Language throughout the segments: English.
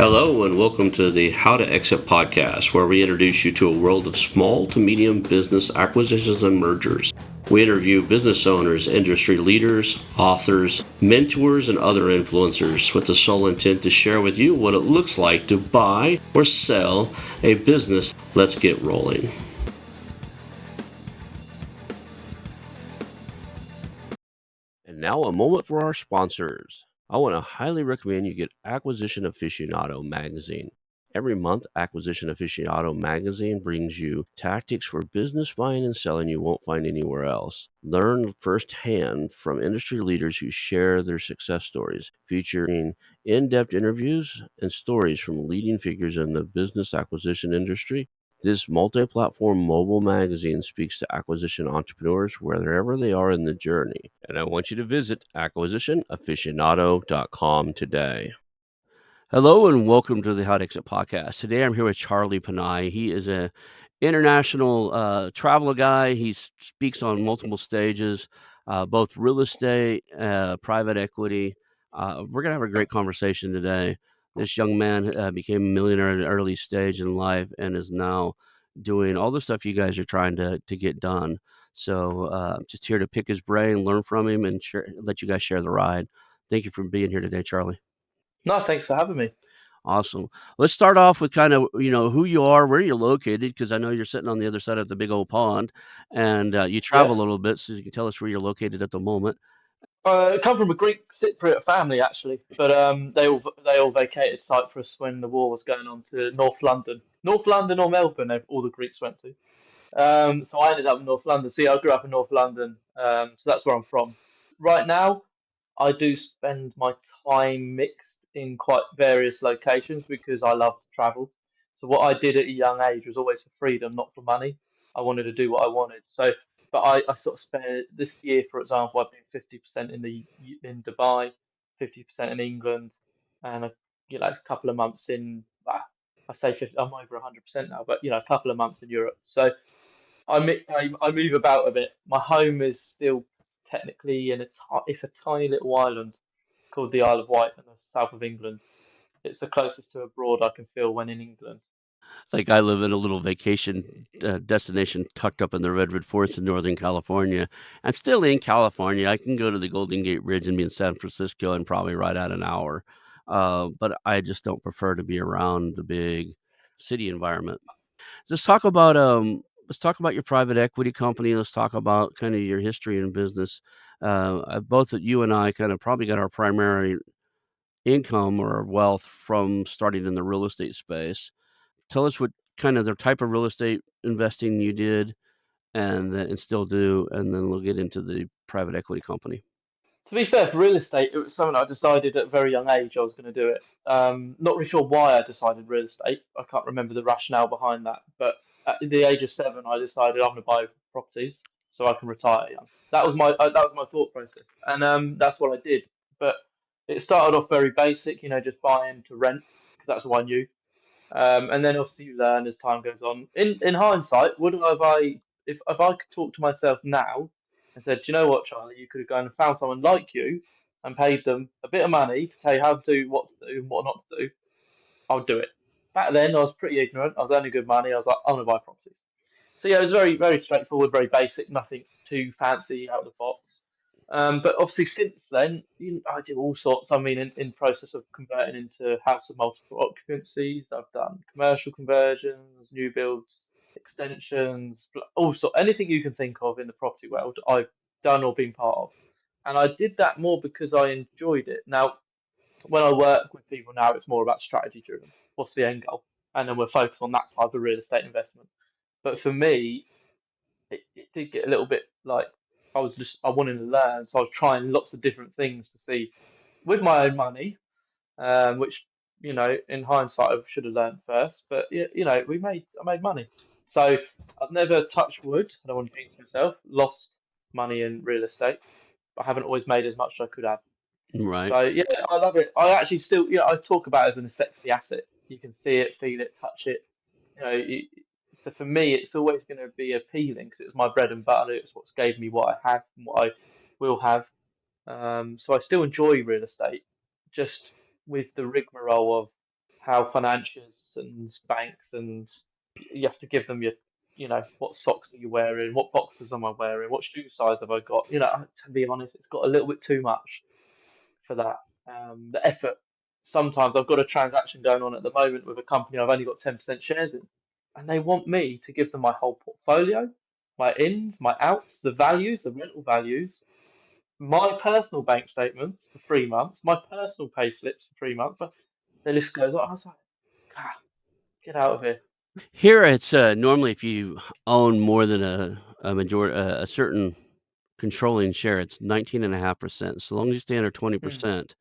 Hello, and welcome to the How to Exit podcast, where we introduce you to a world of small to medium business acquisitions and mergers. We interview business owners, industry leaders, authors, mentors, and other influencers with the sole intent to share with you what it looks like to buy or sell a business. Let's get rolling. And now a moment for our sponsors. I want to highly recommend you get Acquisition Aficionado magazine. Every month, Acquisition Aficionado magazine brings you tactics for business buying and selling you won't find anywhere else. Learn firsthand from industry leaders who share their success stories, featuring in-depth interviews and stories from leading figures in the business acquisition industry. This multi-platform mobile magazine speaks to acquisition entrepreneurs wherever they are in the journey. And I want you to visit acquisitionaficionado.com today. Hello and welcome to the How to Exit podcast. Today I'm here with Charlie Panayi. He is an international travel guy. He speaks on multiple stages, both real estate, private equity. We're going to have a great conversation today. This young man became a millionaire at an early stage in life and is now doing all the stuff you guys are trying to get done. So just here to pick his brain, learn from him, and let you guys share the ride. Thank you for being here today, Charlie. No, thanks for having me. Awesome. Let's start off with kind of, who you are, where you're located, because I know you're sitting on the other side of the big old pond, and you travel a little bit, so you can tell us where you're located at the moment. I come from a Greek Cypriot family actually, but they all vacated Cyprus when the war was going on to North London or Melbourne. All the Greeks went to. So I ended up in North London. So yeah, I grew up in North London. So that's where I'm from. Right now, I do spend my time mixed in quite various locations because I love to travel. So what I did at a young age was always for freedom, not for money. I wanted to do what I wanted. So, but I sort of spent this year, for example, I've been 50% in Dubai, 50% in England, and a couple of months in. I say 50, I'm over 100% now, but a couple of months in Europe. So I move about a bit. My home is still technically it's a tiny little island called the Isle of Wight in the south of England. It's the closest to abroad I can feel when in England. It's like I live in a little vacation destination tucked up in the Redwood Forest in Northern California. I'm still in California. I can go to the Golden Gate Bridge and be in San Francisco in probably right at an hour. But I just don't prefer to be around the big city environment. Let's talk about your private equity company. Let's talk about kind of your history in business. Both you and I kind of probably got our primary income or wealth from starting in the real estate space. Tell us what kind of the type of real estate investing you did and still do, and then we'll get into the private equity company. To be fair, for real estate, it was something I decided at a very young age I was going to do it. Not really sure why I decided real estate. I can't remember the rationale behind that. But at the age of 7, I decided I'm going to buy properties so I can retire young. That was my thought process, and that's what I did. But it started off very basic, just buying to rent because that's what I knew. And then obviously you learn as time goes on. In hindsight, would have I if I could talk to myself now and said, "Do you know what, Charlie, you could have gone and found someone like you and paid them a bit of money to tell you how to do what to do and what not to do, I would do it." Back then I was pretty ignorant. I was earning good money. I was like, I'm gonna buy properties. So yeah, it was very, very straightforward, very basic, nothing too fancy out of the box. But obviously since then, I did all sorts. I mean, in process of converting into house of multiple occupancies, I've done commercial conversions, new builds, extensions, all sort, anything you can think of in the property world, I've done or been part of. And I did that more because I enjoyed it. Now, when I work with people now, it's more about strategy driven. What's the end goal? And then we're focused on that type of real estate investment. But for me, it did get a little bit like I wanted to learn, so I was trying lots of different things to see with my own money, which in hindsight I should have learned first. But I made money, so I've never touched wood. I don't want to jinx myself. Lost money in real estate, but I haven't always made as much as I could have. Right. So yeah, I love it. I actually still, I talk about it as a sexy asset. You can see it, feel it, touch it. You know, you, so for me, it's always going to be appealing because it's my bread and butter. It's what's gave me what I have and what I will have. So I still enjoy real estate, just with the rigmarole of how financiers and banks and you have to give them your, what socks are you wearing, what boxers am I wearing, what shoe size have I got? To be honest, it's got a little bit too much for that. The effort. Sometimes I've got a transaction going on at the moment with a company I've only got 10% shares in, and they want me to give them my whole portfolio, my ins, my outs, the values, the rental values, my personal bank statements for 3 months, my personal pay slips for 3 months. But the list goes on. I was like, God, get out of here. Here, it's normally if you own more than a certain controlling share, it's 19.5%. So long as you stay under Hmm. 20%,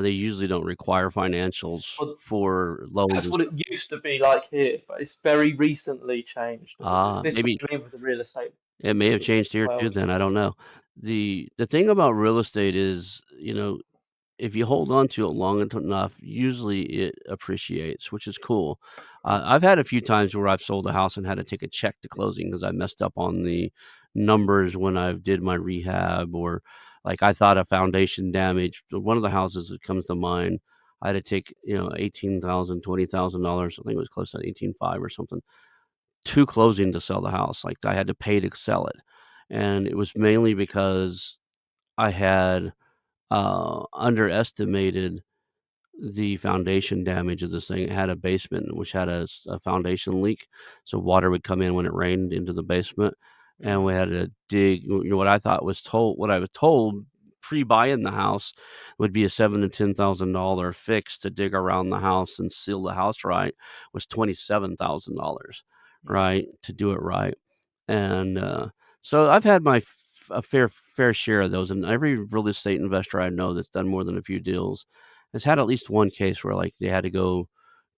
they usually don't require financials Well, for loans that's and what it stuff. used to be like here, but it's very recently changed. This is Maybe what I mean with the real estate it may have changed here too world. then, I don't know. The thing about real estate is, if you hold on to it long enough, usually it appreciates, which is cool. I've had a few times where I've sold a house and had to take a check to closing because I messed up on the numbers when I did my rehab, or like I thought a foundation damage. One of the houses that comes to mind, I had to take, $18,000, $20,000. I think it was close to 18.5 or something, to closing to sell the house. Like I had to pay to sell it. And it was mainly because I had underestimated the foundation damage of this thing. It had a basement which had a foundation leak, so water would come in when it rained into the basement, and we Mm, had to dig. What I was told pre-buying the house would be a $7,000 to $10,000 fix to dig around the house and seal the house right, was $27,000, mm. right, to do it right. And, so I've had a fair share of those, and every real estate investor I know that's done more than a few deals has had at least one case where, like, they had to go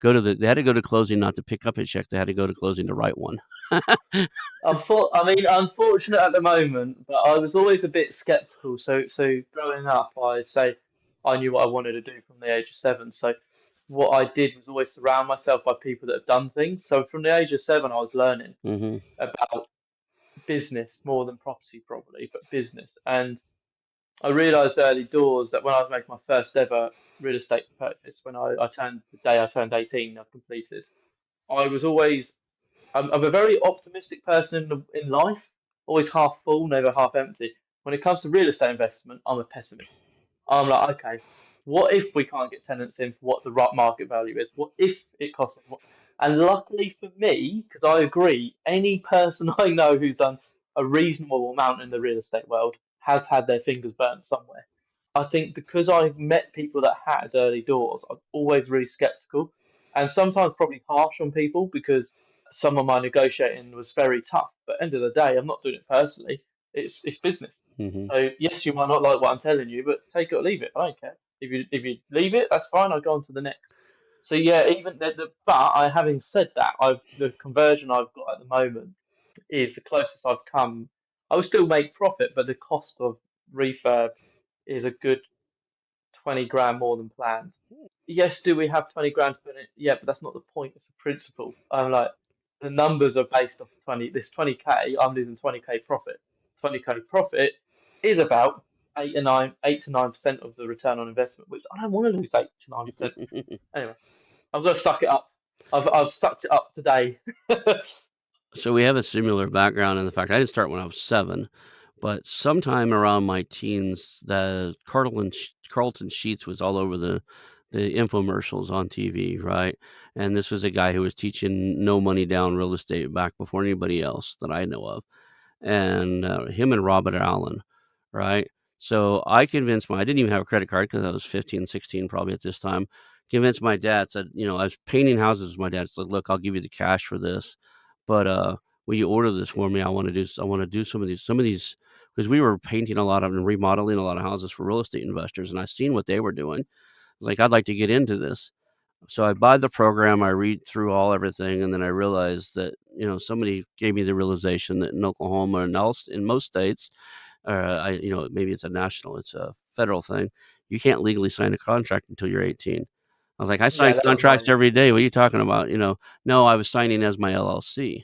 to closing not to pick up a check, they had to go to closing to write one. I mean, unfortunate at the moment, but I was always a bit skeptical. So growing up, I say I knew what I wanted to do from the age of 7. So what I did was always surround myself by people that have done things. So from the age of 7, I was learning Mhm, about business more than property, probably, but business. And I realised early doors that when I was making my first ever real estate purchase, when I turned the day I turned 18, I completed. I was always I'm a very optimistic person in life, always half full, never half empty. When it comes to real estate investment, I'm a pessimist. I'm like, okay, what if we can't get tenants in for what the right market value is? What if it costs us more? And luckily for me, because I agree, any person I know who's done a reasonable amount in the real estate world has had their fingers burnt somewhere. I think because I met people that had early doors, I was always really skeptical and sometimes probably harsh on people because some of my negotiating was very tough. But end of the day, I'm not doing it personally. It's business. mhm. So yes, you might not like what I'm telling you, but take it or leave it. I don't care. If you leave it, that's fine. I'll go on to the next. So yeah, even but I having said that, the conversion I've got at the moment is the closest I've come. I will still make profit, but the cost of refurb is a good 20 grand more than planned. Yes, do we have 20 grand to put in it? Yeah, but that's not the point. It's the principle. I'm like, the numbers are based off 20, this 20k, I'm losing 20k profit. 20k profit is about 8 to 9% of the return on investment, which I don't want to lose 8 to 9%. Anyway, I've got to suck it up. I've sucked it up today. So we have a similar background in the fact I didn't start when I was 7, but sometime around my teens, the Carlton Sheets was all over the infomercials on TV, right? And this was a guy who was teaching no money down real estate back before anybody else that I know of, and him and Robert Allen, right? So I didn't even have a credit card because I was 15, 16 probably at this time. Convinced my dad, said, I was painting houses with my dad. Said, look, I'll give you the cash for this, but will you order this for me? I want to do some of these because we were painting a lot of and remodeling a lot of houses for real estate investors, and I seen what they were doing. I was like, I'd like to get into this. So I buy the program, I read through everything, and then I realized that, somebody gave me the realization that in Oklahoma and else in most states, maybe it's a federal thing. You can't legally sign a contract until you're 18. I was like, I Yeah, sign that was contracts my. every day. What are you talking about? No, I was signing as my LLC.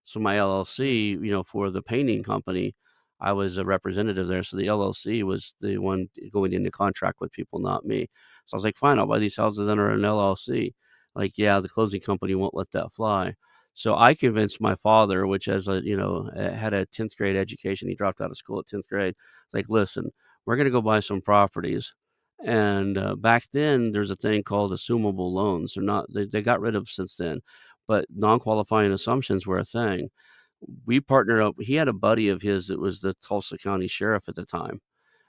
So my Mm. LLC, for the painting company, I was a representative there. So the LLC was the one going into contract with people, not me. So I was like, fine, I'll buy these houses under an LLC. Like, yeah, the closing company won't let that fly. So I convinced my father, which as a, had a 10th grade education, he dropped out of school at 10th grade. Like, listen, we're going to go buy some properties. And back then, there's a thing called assumable loans. They're not, they got rid of since then, but non qualifying assumptions were a thing. We partnered up. He had a buddy of his that was the Tulsa County sheriff at the time.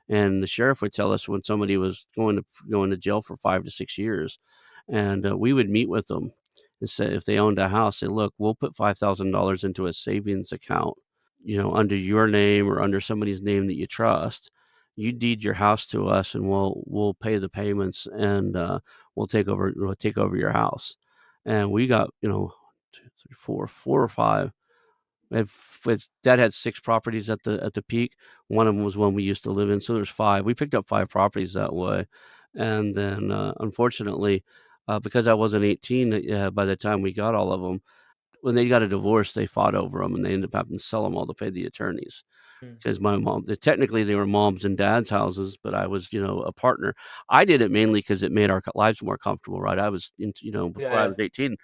And the sheriff would tell us when somebody was going to jail for 5 to 6 years, and we would meet with them and say if they owned a house, say, look, we'll put $5,000 into a savings account, under your name or under somebody's name that you trust. You deed your house to us, and we'll pay the payments, and we'll take over your house. And we got 2, 3, 4 or 5. His dad had 6 properties at the peak. One of them was one we used to live in, so there's 5. We picked up 5 properties that way, and then, unfortunately, because I wasn't 18, by the time we got all of them, when they got a divorce, they fought over them, and they ended up having to sell them all to pay the attorneys. Mm. Because my mom technically, they were mom's and dad's houses, but I was, a partner. I did it mainly because it made our lives more comfortable, right? I was in Yeah, before I yeah. was 18,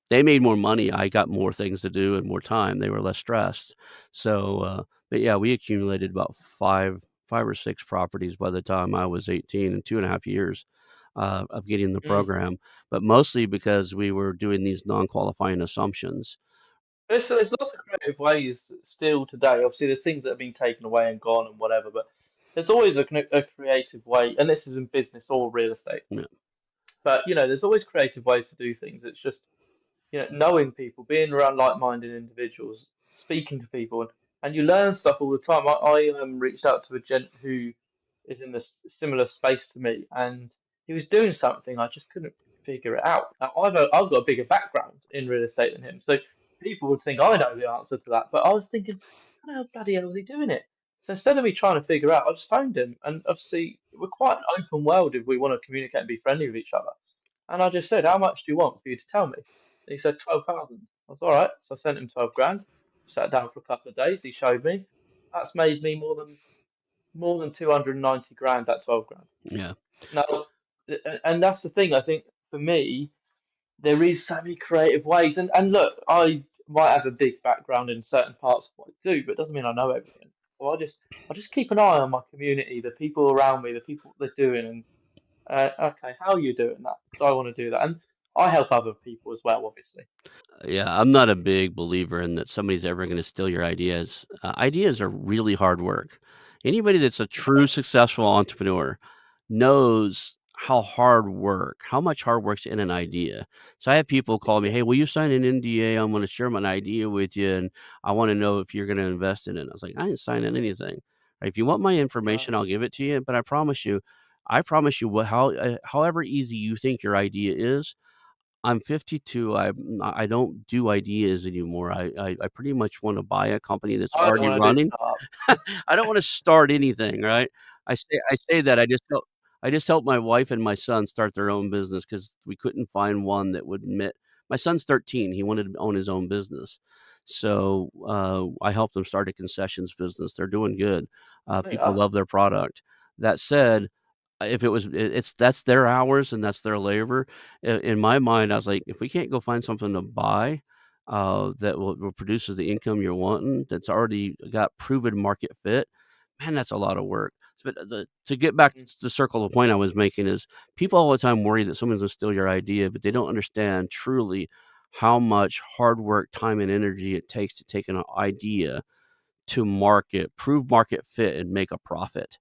they made more money, I got more things to do and more time, they were less stressed. So, but yeah, we accumulated about 5 or 6 properties by the time I was 18 in 2.5 years, of getting the Mm. program, but mostly because we were doing these non-qualifying assumptions. There's lots of creative ways still today. Obviously, there's things that have been taken away and gone and whatever, but there's always a creative way, and this is in business or real estate. Yeah, But there's always creative ways to do things. It's just knowing people, being around like-minded individuals, speaking to people, and you learn stuff all the time. I reached out to a gent who is in this similar space to me, and he was doing something I just couldn't figure it out. Now, I've got a bigger background in real estate than him, so people would think I know the answer to that. But I was thinking, how the hell bloody hell is he doing it? So instead of me trying to figure out, I just phoned him, and obviously we're quite an open world if we want to communicate and be friendly with each other. And I just said, how much do you want for you to tell me? And he said 12,000. I was all right. So I sent him 12 grand. Sat down for a couple of days. He showed me. That's made me more than 290 grand. That 12 grand. yeah. Now, and that's the thing. I think for me, there is so many creative ways. And look, I might have a big background in certain parts of what I do, but it doesn't mean I know everything. So I just keep an eye on my community, the people around me, the people they're doing, and okay, how are you doing that? Because I want to do that, and I help other people as well, obviously. Yeah, I'm not a big believer in that somebody's ever gonna steal your ideas. Ideas are really hard work. Anybody that's a true successful entrepreneur knows how much hard work's in an idea. So I have people call me, "Hey, will you sign an NDA? I'm gonna share my idea with you, and I wanna know if you're gonna invest in it." I was like, "I ain't signing anything. If you want my No, information, I'll give it to you, but I promise you however easy you think your idea is, I'm 52. I don't do ideas anymore. I pretty much wanna buy a company that's I don't already want to do running. startups. I don't wanna start anything, right? I say that I just helped my wife and my son start their own business because we couldn't find one that would my son's 13, he wanted to own his own business. So, I helped him start a concessions business. They're doing good. People Yeah, love their product. That said, if it was it's that's their hours and that's their labor. In my mind, I was like, if we can't go find something to buy, that will produces the income you're wanting, that's already got proven market fit, man, that's a lot of work. But to get back mm, to circle the point I was making is people all the time worry that someone's gonna steal your idea, but they don't understand truly how much hard work, time, and energy it takes to take an idea to market, prove market fit, and make a profit.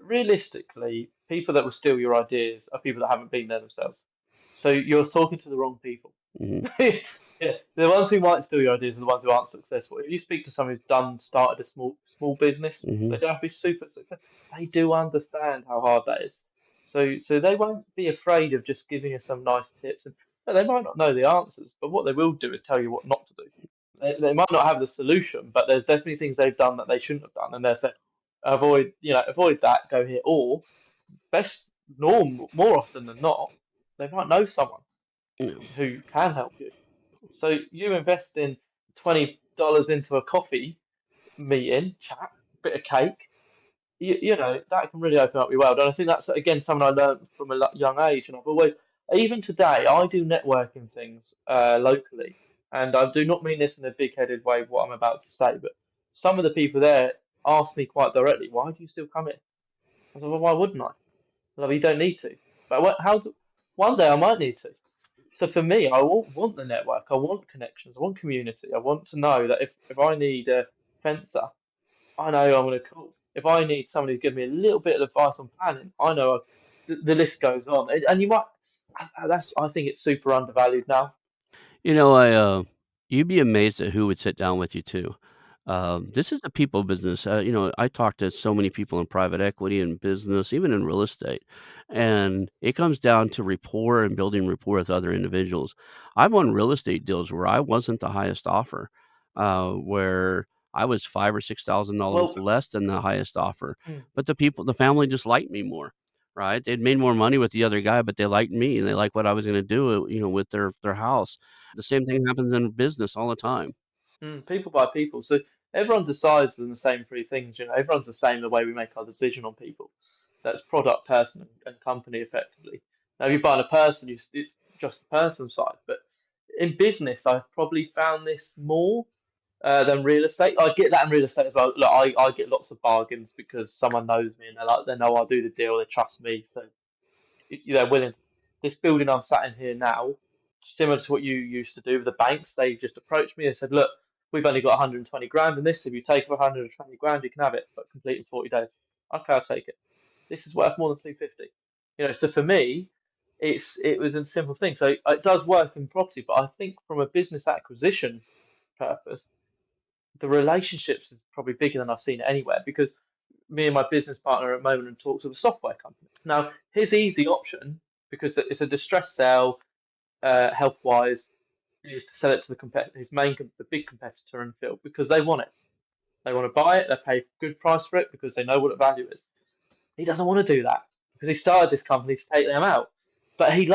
realistically, people that will steal your ideas are people that haven't been there themselves. So you're talking to the wrong people. Mhm, Yeah, the ones who might steal your ideas are the ones who aren't successful. If you speak to someone who's started a small business, they mhm. don't have to be super successful. They do understand how hard that is. So they won't be afraid of just giving you some nice tips. And they might not know the answers, but what they will do is tell you what not to do. They might not have the solution, but there's definitely things they've done that they shouldn't have done, and they'll say, avoid that, go here. Or best norm more often than not, they might know someone Yeah, who can help you. So you invest in $20 into a coffee meeting, chat, bit of cake. That can really open up your world. And I think that's again something I learned from a young age. And Even today, I do networking things locally, and I do not mean this in a big-headed way, what I'm about to say, but some of the people there ask me quite directly, "Why do you still come in?" I said, "Well, why wouldn't I? Well, you don't need to, but one day I might need to." So for me, I want the network, I want connections, I want community, I want to know that if I need a fencer, I know I'm going to call. If I need somebody to give me a little bit of advice on planning, I know the list goes on. And you might, I think it's super undervalued now. You know, you'd be amazed at who would sit down with you too. This is a people business. I talk to so many people in private equity and business, even in real estate, and it comes down to rapport and building rapport with other individuals. I've won real estate deals where I wasn't the highest offer, where I was $5,000 or $6,000 Well, less than the highest offer, mm, but the family just liked me more. Right? They'd made more money with the other guy, but they liked me and they liked what I was going to do, with their house. The same thing happens in business all the time. people by people. So everyone decides on the same three things. Everyone's the same the way we make our decision on people. That's product, person, and company effectively. Now, if you're buying a person, it's just the person side. But in business, I've probably found this more than real estate. I get that in real estate as well. Look, I get lots of bargains because someone knows me and they know I'll do the deal. They trust me, so they're willing. This building I'm sat in here now, similar to what you used to do with the banks, they just approached me and said, "Look, we've only got 120 grand in this. If you take 120 grand, you can have it, but complete in 40 days." Okay, I'll take it. This is worth more than 250. So for me, it was a simple thing. So it does work in property, but I think from a business acquisition purpose, the relationships is probably bigger than I've seen it anywhere because me and my business partner at the moment are in talks with a software company. Now, his easy option, because it's a distressed sale, health wise, is to sell it to the big competitor in the field because they want it. They want to buy it, they pay a good price for it because they know what the value is. He doesn't want to do that because he started this company to take them out. But he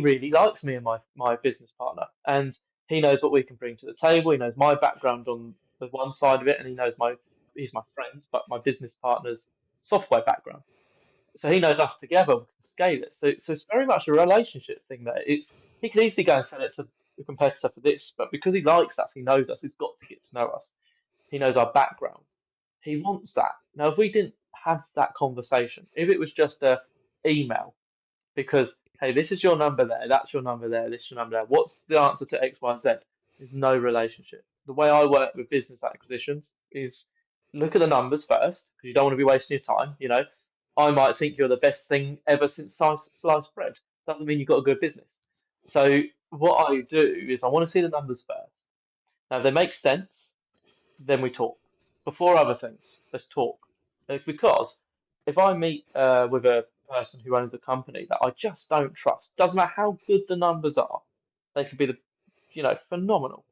really likes me and my business partner, and he knows what we can bring to the table. He knows my background on the one side of it, and he's my friend, but my business partner's software background. So he knows us together. We can scale it. So it's very much a relationship thing there. He could easily go and sell it to the competitor for this, but because he likes us, he knows us. He's got to get to know us. He knows our background. He wants that. Now, if we didn't have that conversation, if it was just a email, because hey, this is your number there, that's your number there, this is your number there. What's the answer to X, Y, Z? There's no relationship. The way I work with business acquisitions is look at the numbers first, because you don't want to be wasting your time. I might think you're the best thing ever since sliced bread. Doesn't mean you've got a good business. So what I do is I want to see the numbers first. Now, if they make sense, then we talk. Before other things, let's talk. Because if I meet with a person who owns the company that I just don't trust, doesn't matter how good the numbers are, they could be phenomenal.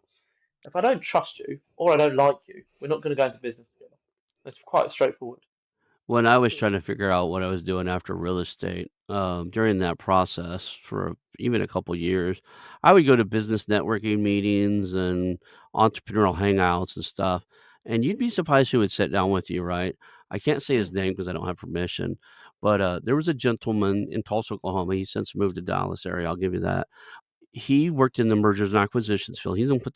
If I don't trust you or I don't like you, we're not going to go into business together. It's quite straightforward. When I was trying to figure out what I was doing after real estate, during that process for even a couple years, I would go to business networking meetings and entrepreneurial hangouts and stuff, and you'd be surprised who would sit down with you, right? I can't say his Mm, name because I don't have permission, but there was a gentleman in Tulsa, Oklahoma. He's since moved to Dallas area. I'll give you that. He worked in the mergers and acquisitions field. He's put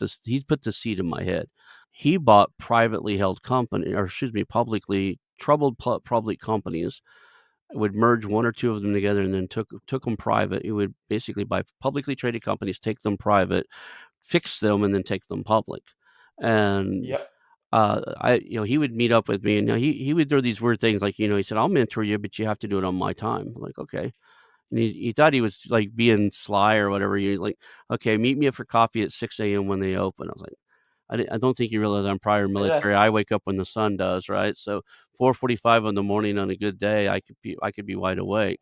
the seed in my head. He bought privately held company, or excuse me, publicly troubled public companies, would merge one or two of them together and then took them private. He would basically buy publicly traded companies, take them private, fix them, and then take them public. And yep. he would meet up with me, and he would throw these weird things like, he said, "I'll mentor you, but you have to do it on my time." I'm like, okay. And he thought he was like being sly or whatever. He's like, okay, meet me up for coffee at 6 a.m. when they open. I was like, I don't think you realize I'm prior Yeah. military. I wake up when the sun does, right? So 4:45 in the morning on a good day, I could be wide awake.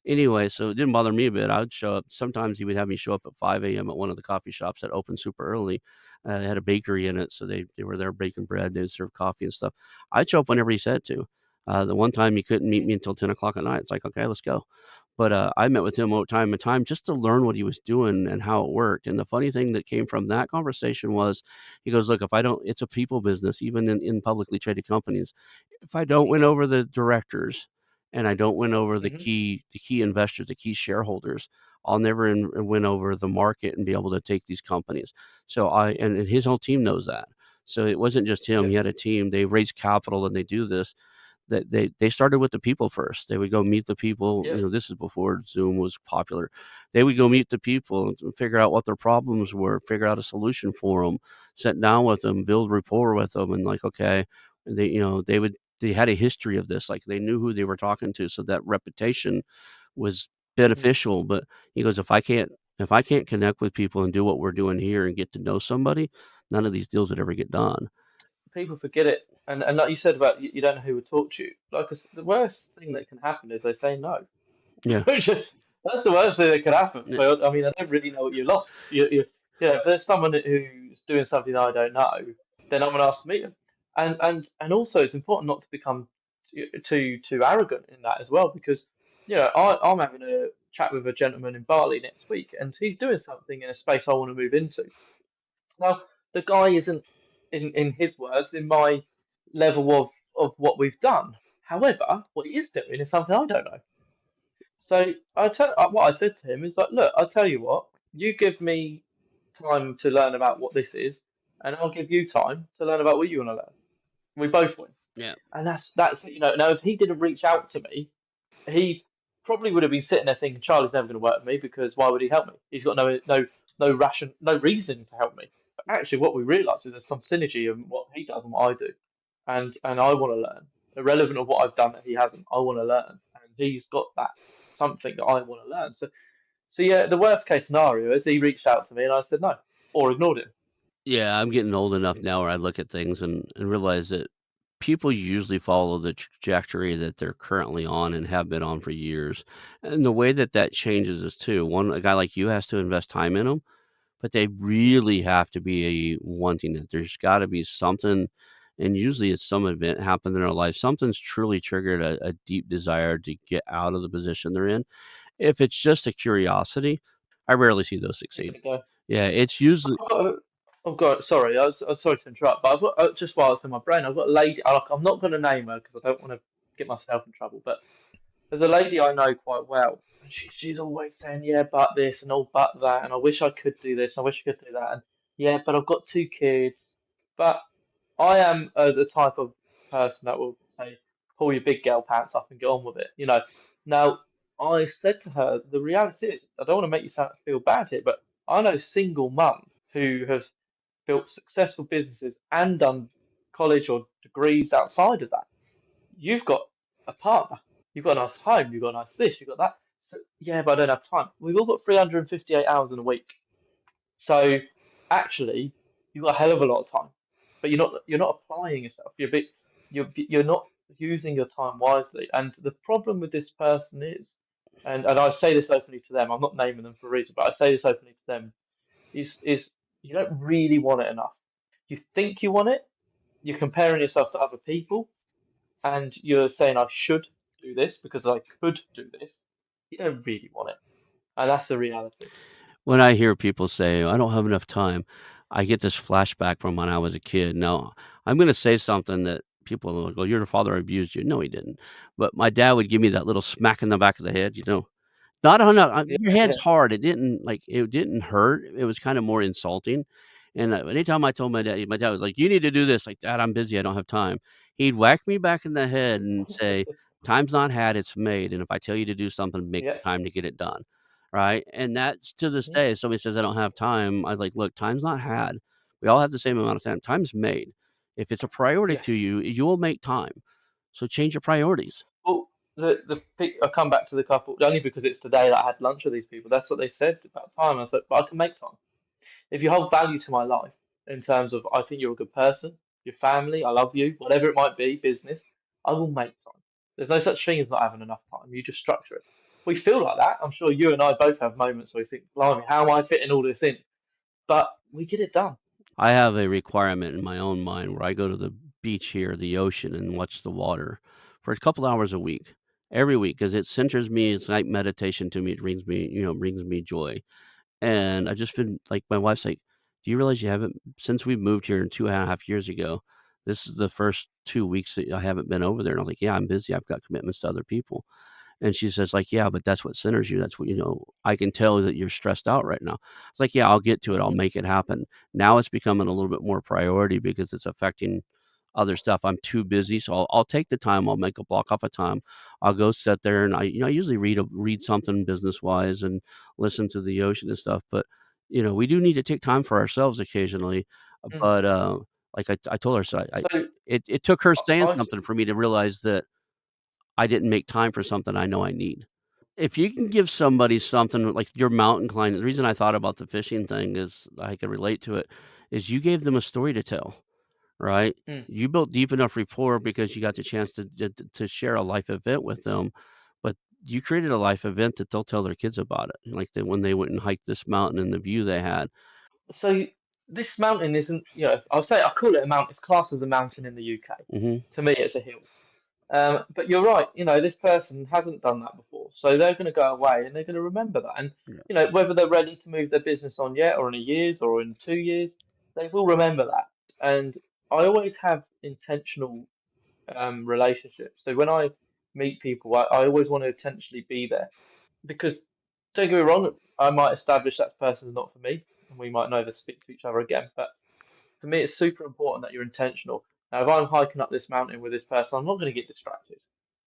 Anyway, so it didn't bother me a bit. I would show up. Sometimes he would have me show up at 5 a.m. at one of the coffee shops that opened super early. It had a bakery in it, so they were there baking bread. They'd serve coffee and stuff. I'd show up whenever he said to. The one time he couldn't meet me until 10 o'clock at night. It's like, okay, let's go. But I met with him time and time just to learn what he was doing and how it worked. And the funny thing that came from that conversation was, he goes, "Look, if I don't, it's a people business, even in publicly traded companies. If I don't win over the directors and I don't win over the Hmm. key investors, the key shareholders, I'll never win over the market and be able to take these companies. So and his whole team knows that. So it wasn't just him. Yeah. He had a team. They raise capital and they do this. That they started with the people first. They would go meet the people. Yeah. This is before Zoom was popular. They would go meet the people and figure out what their problems were, figure out a solution for them, sit down with them, build rapport with them, and like, okay, they had a history of this, like they knew who they were talking to, so that reputation was Mm. beneficial. But he goes, if I can't connect with people and do what we're doing here and get to know somebody, none of these deals would ever get done. People forget it, and like you said about you don't know who would talk to you. Like the worst thing that can happen is they say no. Yeah. That's the worst thing that could happen. Yeah. So I mean, I don't really know what you lost. If there's someone who's doing something that I don't know, then I'm gonna ask to meet them. And also it's important not to become too arrogant in that as well, because I'm having a chat with a gentleman in Bali next week, and he's doing something in a space I want to move into. Now, the guy isn't, in his words, in my level of what we've done. However, what he is doing is something I don't know. So what I said to him is like, look, I'll tell you what, you give me time to learn about what this is, and I'll give you time to learn about what you want to learn. We both win. Yeah. And that's now if he didn't reach out to me, he probably would have been sitting there thinking Charlie's never going to work with me because why would he help me? He's got no reason to help me. But actually, what we realise is there's some synergy in what he does and what I do, and I want to learn, irrelevant of what I've done that he hasn't. I want to learn, and he's got that something that I want to learn. So yeah, the worst case scenario is he reached out to me and I said no or ignored him. Yeah, I'm getting old enough now where I look at things and realize that people usually follow the trajectory that they're currently on and have been on for years. And the way that that changes is too. A guy like you has to invest time in them, but they Mm. really have to be wanting it. There's got to be something, and usually it's some event happened in their life. Something's truly triggered a deep desire to get out of the position they're in. If it's just a curiosity, I rarely see those Give succeed. it a go. Yeah, it's usually. I've got, sorry, I was sorry to interrupt, but I've got just while it's in my brain, I've got a lady. I'm not going to name her because I don't want to get myself in trouble. But there's a lady I know quite well, and she's always saying, yeah, but this and all but that, and I wish I could do this, and I wish I could do that, and yeah, but I've got two kids. But I am the type of person that will say, pull your big girl pants up and get on with it. Now, I said to her, the reality is, I don't want to make you feel bad here, but I know single mums who have built successful businesses and done college or degrees outside of that. You've got a partner, you've got a nice home, you've got a nice this, you've got that. So, yeah, but I don't have time. We've all got 358 hours in a week. So actually, you've got a hell of a lot of time, but you're not applying yourself. You're not using your time wisely. And the problem with this person is, and I say this openly to them. I'm not naming them for a reason, but I say this openly to them. Is you don't really want it enough. You think you want it. You're comparing yourself to other people, and you're saying I should do this because I could do this. You don't really want it, and that's the reality. When I hear people say, "I don't have enough time," I get this flashback from when I was a kid. Now, I'm gonna say something that people will go, "Your father abused you." No, he didn't. But my dad would give me that little smack in the back of the head, you know? Not on a Yeah, your head's yeah, hard. It didn't hurt. It was kinda more insulting. And, anytime I told my dad was like, "You need to do this." Like, "Dad, I'm busy. I don't have time." He'd whack me back in the head and say, "Time's not had, it's made. And if I tell you to do something, make yeah, the time to get it done." Right? And that's to this yeah. day, if somebody says I don't have time, I was like, "Look, time's not had. We all have the same amount of time. Time's made. If it's a priority to Yes. you, you will make time. So change your priorities." Well, I come back to the couple only because it's today that I had lunch with these people. That's what they said about time. I was like, but I can make time. If you hold value to my life in terms of I think you're a good person, your family, I love you, whatever it might be, business, I will make time. There's no such thing as not having enough time. You just structure it. We feel like that. I'm sure you and I both have moments where we think, blimey, how am I fitting all this in? But we get it done. I have a requirement in my own mind where I go to the beach here, the ocean, and watch the water for a couple hours a week, every week, because it centers me. It's like meditation to me. It brings me joy. And I've just been like, my wife's like, "Do you realize you haven't, since we moved here 2.5 years ago, this is the first 2 weeks that I haven't been over there." And I was like, "Yeah, I'm busy. I've got commitments to other people." And she says like, "Yeah, but that's what centers you. That's what, I can tell that you're stressed out right now." It's like, "Yeah, I'll get to it. I'll Mhm. make it happen." Now it's becoming a little bit more priority because it's affecting other stuff. I'm too busy, so I'll take the time. I'll make a block off of time. I'll go sit there and I usually read something business wise and listen to the ocean and stuff. But we do need to take time for ourselves occasionally. Mm. But like I told her, so So it took her saying I something for me to realize that I didn't make time for something I know I need. If you can give somebody something like your mountain climbing, the reason I thought about the fishing thing is I could relate to it, is you gave them a story to tell, right? mm. You built deep enough rapport because you got the chance to share a life event with them, but you created a life event that they'll tell their kids about it, like when they went and hiked this mountain and the view they had. So this mountain isn't, I call it a mountain. It's classed as a mountain in the UK. Mhm. To me, it's a hill. But you're right. This person hasn't done that before, so they're going to go away and they're going to remember that. And Yeah. whether they're ready to move their business on yet, or in a year's, or in 2 years, they will remember that. And I always have intentional relationships. So when I meet people, I always want to intentionally be there because don't get me wrong, I might establish that person's not for me, and we might never speak to each other again. But for me, it's super important that you're intentional. Now, if I'm hiking up this mountain with this person, I'm not going to get distracted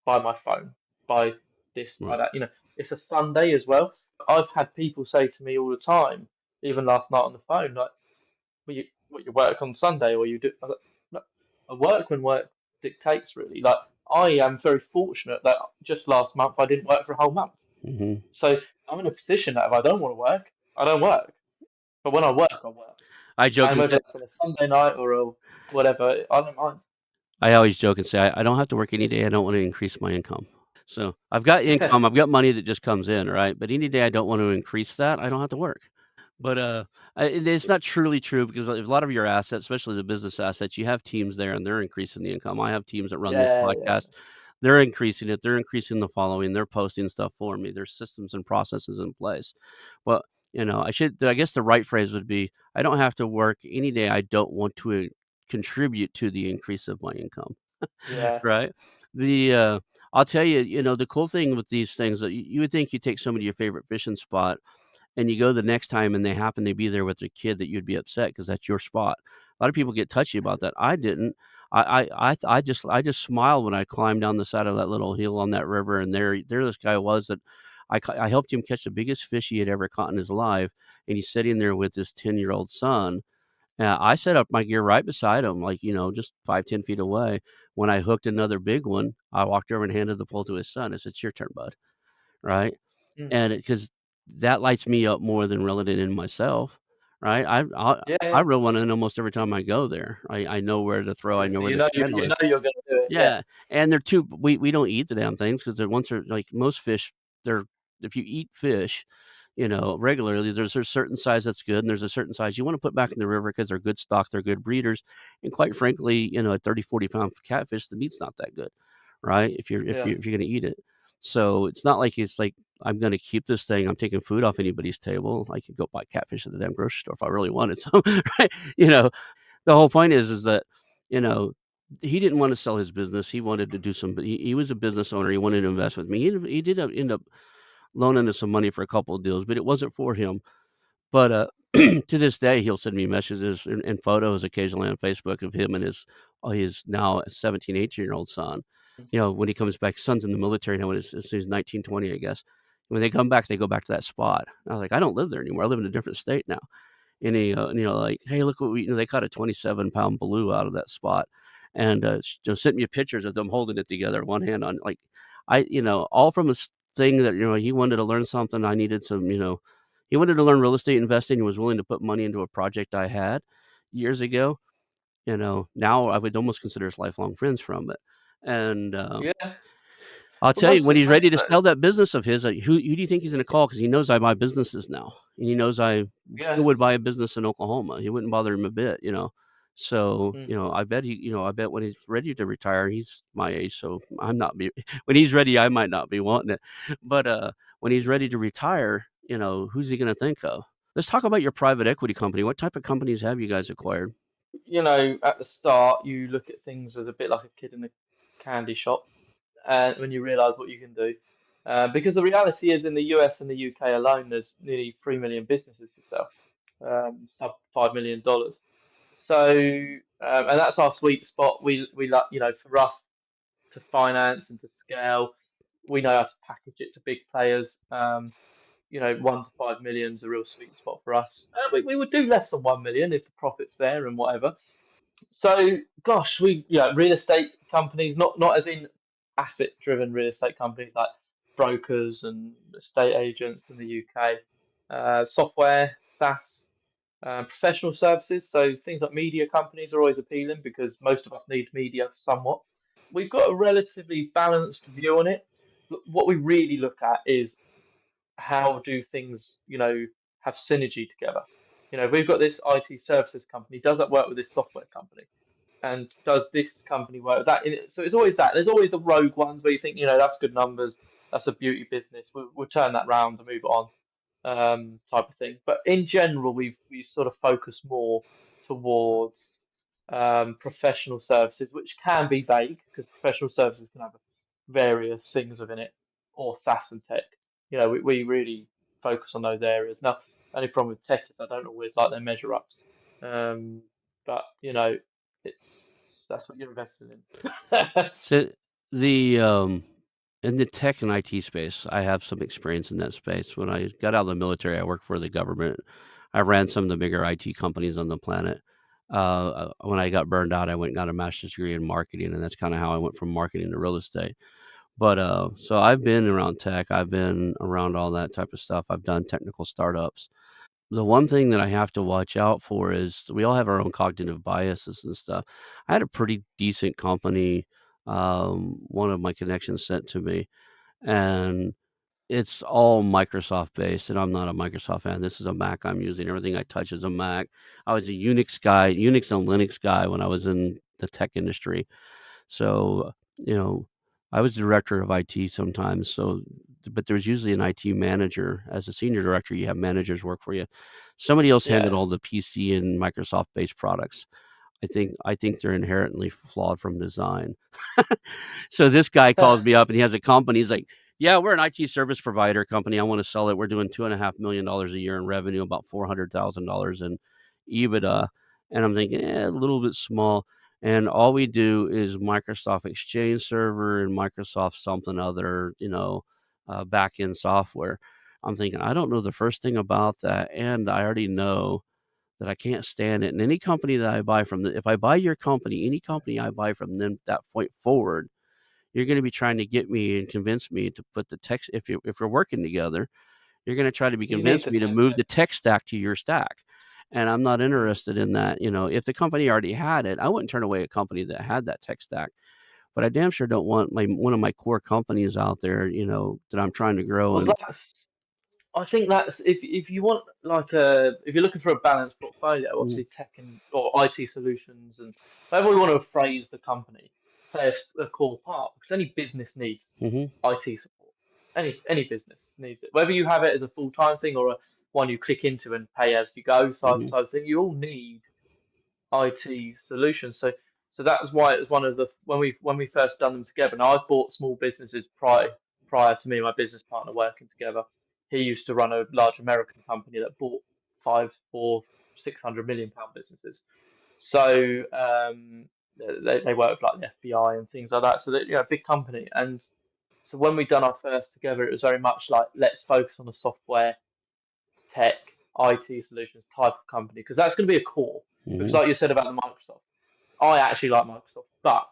by my phone, by this, by Right. that. It's a Sunday as well. I've had people say to me all the time, even last night on the phone, like, what you work on Sunday or you do?" I was like, "No, I work when work dictates, really. Like, I am very fortunate that just last month I didn't work for a whole month. Mhm. So I'm in a position that if I don't want to work, I don't work. But when I work, I work. I joke And and whether say that's on a Sunday night or a whatever, I don't mind. I always joke and say, I don't have to work any day I don't wanna increase my income. So, I've got Yeah, income, I've got money that just comes in, right? But any day I don't want to increase that, I don't have to work. But, it's not truly true because a lot of your assets, especially the business assets, you have teams there and they're increasing the income. I have teams that run this yeah, yeah, podcast. They're increasing it. They're increasing the following. They're posting stuff for me. There's systems and processes in place. Well, I guess the right phrase would be, I don't have to work any day I don't want to contribute to the increase of my income. yeah, Right? The, I'll tell you, the cool thing with these things that you would think you take somebody to your favorite fishing spot and you go the next time and they happen to be there with their kid that you'd be upset because that's your spot. A lot of people get touchy about that. I didn't. I just smiled when I climbed down the side of that little hill on that river, and there this guy was that I helped him catch the biggest fish he had ever caught in his life, and he's sitting there with his 10-year-old son. I set up my gear right beside him, like, just 5, 10 feet away. When I hooked another big one, I walked over and handed the pole to his son. I said, "It's your turn, bud." Right? mm, And because that lights me up more than reeling it in myself, right? yeah, I yeah. reel one in almost every time I go there. I know where to throw, I Yeah, know so where the channel is. you're going to do it. Yeah, Yeah, and they're too we don't eat the damn things because 'cause they're once they're like, most fish, they're if you eat fish, regularly, there's a certain size that's good, and there's a certain size you wanna put back in the river because 'cause they're good stock, they're good breeders, and quite frankly, a 30, 40 pound catfish, the meat's not that good, right? yeah, If you're gonna eat it. So, it's like, I'm gonna keep this thing, I'm taking food off anybody's table. I could go buy catfish at the damn grocery store if I really wanted some, right? You know? The whole point is that, you know, he didn't wanna sell his business, he wanted to do some he was a business owner, he wanted to invest with me. He did end up loaning us some money for a couple of deals, but it wasn't for him. But, to this day, he'll send me messages and photos occasionally on Facebook of him and his now 17, 18-year-old son. When he comes back, son's in the military now, when he's 19, 20, I guess. When they come back, they go back to that spot. I was like, "I don't live there anymore, I live in a different state now." And like, "Hey, look what they caught a 27-pound blue out of that spot." And, sent me pictures of them holding it together, one hand on like, all from this thing that, he wanted to learn something, I needed some, he wanted to learn real estate investing and was willing to put money into a project I had years ago. Now I would almost consider us lifelong friends from it. And, yeah. I'll Well, tell you, when he's most ready of to those. sell that business of his, who do you think he's gonna call? Because he knows I buy businesses now, and he knows I Yeah, still would buy a business in Oklahoma. He wouldn't bother him a bit, So, mm, I bet when he's ready to retire, he's my age, so I'm not be when he's ready, I might not be wanting it. But, when he's ready to retire, who's he gonna think of? Let's talk about your private equity company. What type of companies have you guys acquired? at the start, you look at things as a bit like a kid in a candy shop, and when you realise what you can do. Because the reality is in the US and the UK alone, there's nearly 3 million businesses for sale, sub $5 million. So, and that's our sweet spot. We like, for us to finance and to scale, we know how to package it to big players. 1 to 5 million is a real sweet spot for us. We would do less than 1 million if the profit's there and whatever. So, gosh, real estate companies, not as in asset-driven real estate companies like brokers and estate agents in the UK, software, SaaS, professional services. So things like media companies are always appealing because most of us need media somewhat. We've got a relatively balanced view on it. What we really look at is how do things, have synergy together. We've got this IT services company. Does that work with this software company? And does this company work with that? So it's always that. There's always the rogue ones where you think, that's good numbers, that's a beauty business. We'll turn that round and move it on, type of thing. But in general, we sort of focus more towards professional services, which can be vague because professional services can have various things within it, or SaaS and tech. We really focus on those areas. Now, the only problem with tech is I don't always like their measure ups. Um, but it's that's what you're invested in. So the in the tech and IT space, I have some experience in that space. When I got out of the military, I worked for the government. I ran some of the bigger IT companies on the planet. When I got burned out, I went and got a master's degree in marketing, and that's kind of how I went from marketing to real estate. But so I've been around tech. I've been around all that type of stuff. I've done technical startups. The one thing that I have to watch out for is we all have our own cognitive biases and stuff. I had a pretty decent company, one of my connections sent to me, and it's all Microsoft based, and I'm not a Microsoft fan. This is a Mac I'm using. Everything I touch is a Mac. I was a Unix guy, Unix and Linux guy when I was in the tech industry. So, I was the director of IT sometimes. So, but there's usually an IT manager. As a senior director, you have managers work for you. Somebody else handled Yeah. all the PC and Microsoft based products. I think they're inherently flawed from design. So this guy calls me up and he has a company. He's like, "Yeah, we're an IT service provider company. I want to sell it. We're doing $2.5 million a year in revenue, about $400,000 in EBITDA." And I'm thinking, a little bit small. And all we do is Microsoft Exchange Server and Microsoft something other, back end software. I'm thinking, I don't know the first thing about that, and I already know that I can't stand it. And any company that I buy from, if I buy your company, any company I buy from them that point forward, you're going to be trying to get me and convince me to put the tech. If we're working together, you're going to try to be You need convince to me to sense move it. the tech stack to your stack. And I'm not Mm. interested in that. If the company already had it, I wouldn't turn away a company that had that tech stack. But I damn sure don't want one of my core companies out there, that I'm trying to grow. Well, And I think that's if you want if you're looking for a balanced portfolio, mm, obviously tech and or IT solutions and whatever we want to phrase the company play a core part because any business needs mm-hmm, IT support. Any business needs it. Whether you have it as a full-time thing or a one you click into and pay as you go mm-hmm, type thing, you all need IT solutions. So that was why it was one of the when we first done them together. Now I bought small businesses prior to me and my business partner working together. He used to run a large American company that bought 5 or 600 million pound businesses. So they work with like the FBI and things like that. So that big company. And so when we done our first together, it was very much like let's focus on the software tech, IT solutions type of company because that's going to be a core. Because mm-hmm, like you said about the Microsoft, I actually like Microsoft, but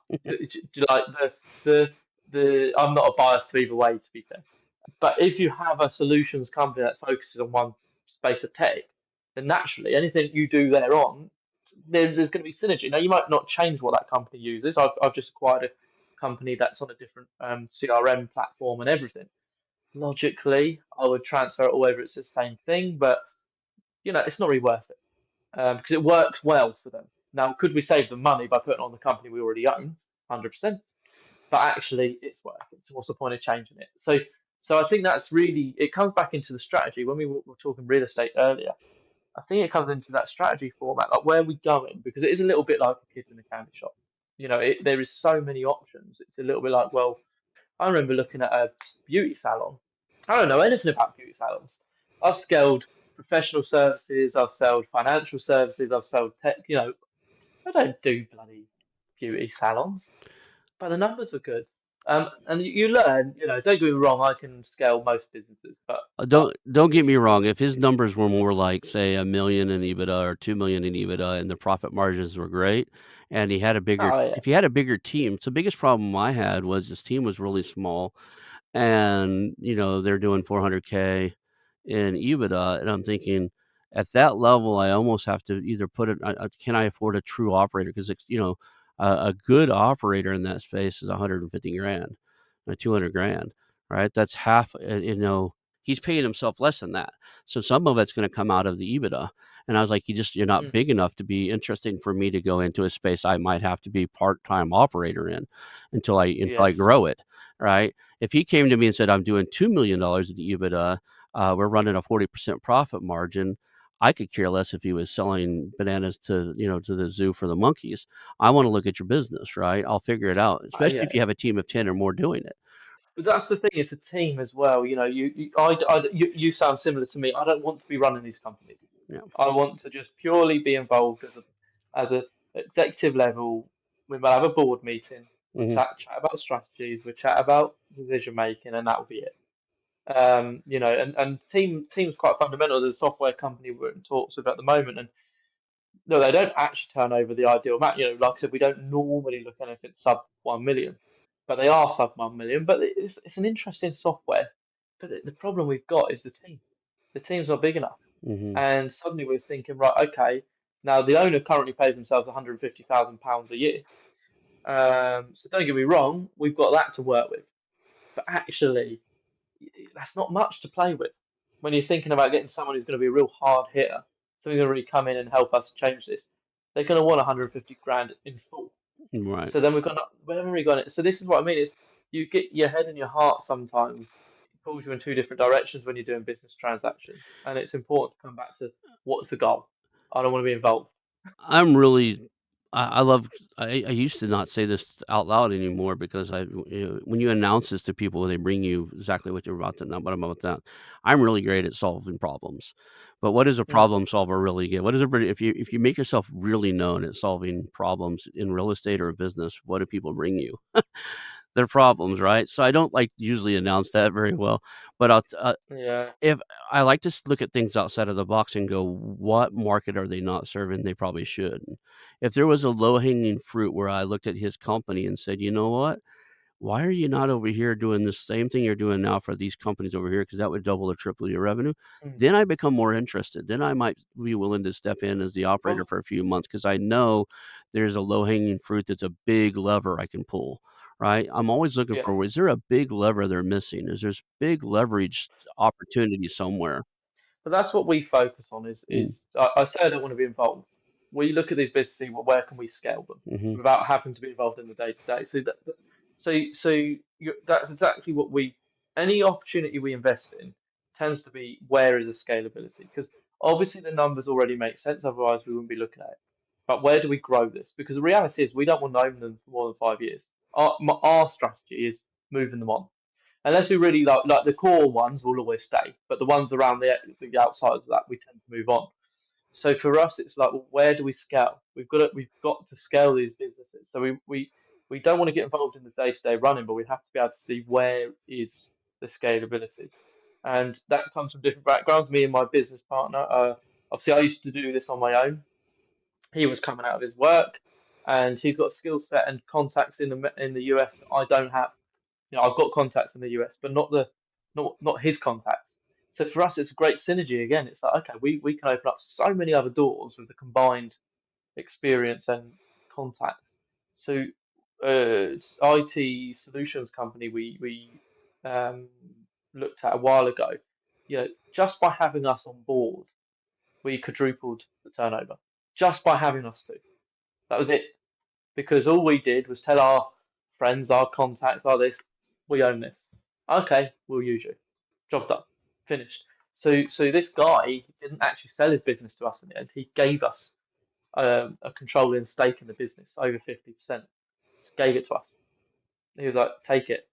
like the I'm not a bias to either way to be fair. But if you have a solutions company that focuses on one space of tech, then naturally anything you do there on, there's going to be synergy. Now you might not change what that company uses. I've just acquired a company that's on a different CRM platform and everything. Logically, I would transfer it all over. It's the same thing, but it's not really worth it because it works well for them. Now, could we save them money by putting on the company we already own? 100%. But actually, it's work. So what's the point of changing it? So I think that's really it comes back into the strategy when we were talking real estate earlier. I think it comes into that strategy format, like where are we going? Because it is a little bit like a kid in a candy shop. There is so many options. It's a little bit like, well, I remember looking at a beauty salon. I don't know anything about beauty salons. I've scaled professional services, I've sold financial services, I've sold tech. I don't do bloody beauty salons, but the numbers were good. And you learn, don't get me wrong, I can scale most businesses, but Don't get me wrong, if his numbers were more like, say, 1,000,000 in EBITDA or 2,000,000 in EBITDA and the profit margins were great, and he had a bigger oh yeah, if he had a bigger team. So the biggest problem I had was his team was really small, and, they're doing 400K in EBITDA, and I'm thinking, at that level, I almost have to either put it can I afford a true operator? 'Cause it's, a good operator in that space is 150 grand, 200 grand, right? That's half, he's paying himself less than that. So some of it's gonna come out of the EBITDA, and I was like, You're not mm, big enough to be interesting for me to go into a space I might have to be part-time operator in until I yes, grow it, right? If he came to me and said, "I'm doing $2,000,000 in EBITDA, we're running a 40% profit margin," I could care less if he was selling bananas to the zoo for the monkeys. I wanna look at your business, right? I'll figure it out, especially yeah. if you have a team of 10 or more doing it. But that's the thing, it's a team as well. You sound similar to me. I don't want to be running these companies. Yeah. I want to just purely be involved as a executive level. We might have a board meeting. We'll Mhm. chat about strategies. We'll chat about decision making, and that will be it. And team's quite fundamental. There's a software company we're in talks with at the moment, and no, they don't actually turn over the ideal amount. Like I said, we don't normally look at anything sub 1 million, but they are sub 1 million. But it's an interesting software. But the problem we've got is the team. The team's not big enough, Mhm. and suddenly we're thinking, right, okay, now the owner currently pays themselves £150,000 a year. So don't get me wrong, we've got that to work with. But actually, that's not much to play with when you're thinking about getting someone who's going to be a real hard hitter, someone who's going to really come in and help us change this. They're going to want 150 grand in full. Right. So then we haven't really got it. So this is what I mean is you get your head and your heart sometimes it pulls you in two different directions when you're doing business transactions, and it's important to come back to what's the goal. I don't want to be involved. I'm really I love I used to not say this out loud anymore because when you announce this to people, they bring you exactly what you're about to know what I'm about that. I'm really great at solving problems. But what does a Mm, problem solver really get? What is everybody if you make yourself really known at solving problems in real estate or a business, what do people bring you? Their problems, right? So I don't like usually announce that very well, but yeah. if I like to look at things outside of the box and go, what market are they not serving? They probably should. If there was a low hanging fruit where I looked at his company and said, you know what? Why are you not over here doing the same thing you're doing now for these companies over here? Because that would double or triple your revenue. Mm. Then I become more interested. Then I might be willing to step in as the operator Well, for a few months because I know there's a low hanging fruit that's a big lever I can pull. Right. I'm always looking yeah. for, is there a big lever they're missing? Is there big leverage opportunity somewhere? But that's what we focus on Mm, is I say I don't want to be involved. We look at these businesses, well, where can we scale them mhm, without having to be involved in the day to day. That's exactly what any opportunity we invest in tends to be where is the scalability? Because obviously the numbers already make sense, otherwise we wouldn't be looking at it. But where do we grow this? Because the reality is we don't want to own them for more than 5 years. Our strategy is moving them on unless we really like the core ones will always stay, but the ones around the outside of that we tend to move on. So for us, it's like, well, where do we scale? We've got to scale these businesses. So we don't want to get involved in the day-to-day running, but we have to be able to see where is the scalability, and that comes from different backgrounds. Me and my business partner, obviously, I used to do this on my own. He was coming out of his work, and he's got skill set and contacts in the US that I don't have. I've got contacts in the US, but not his contacts. So for us, it's a great synergy. Again, it's like, okay, we can open up so many other doors with the combined experience and contacts. So IT solutions company we um, looked at a while ago. Just by having us on board, we quadrupled the turnover. Just by having us two, that was it. Because all we did was tell our friends, our contacts, like this, we own this. Okay, we'll use you. Job done. Finished. So this guy didn't actually sell his business to us in the end. He gave us a controlling stake in the business, over 50%. Just gave it to us. He was like, take it.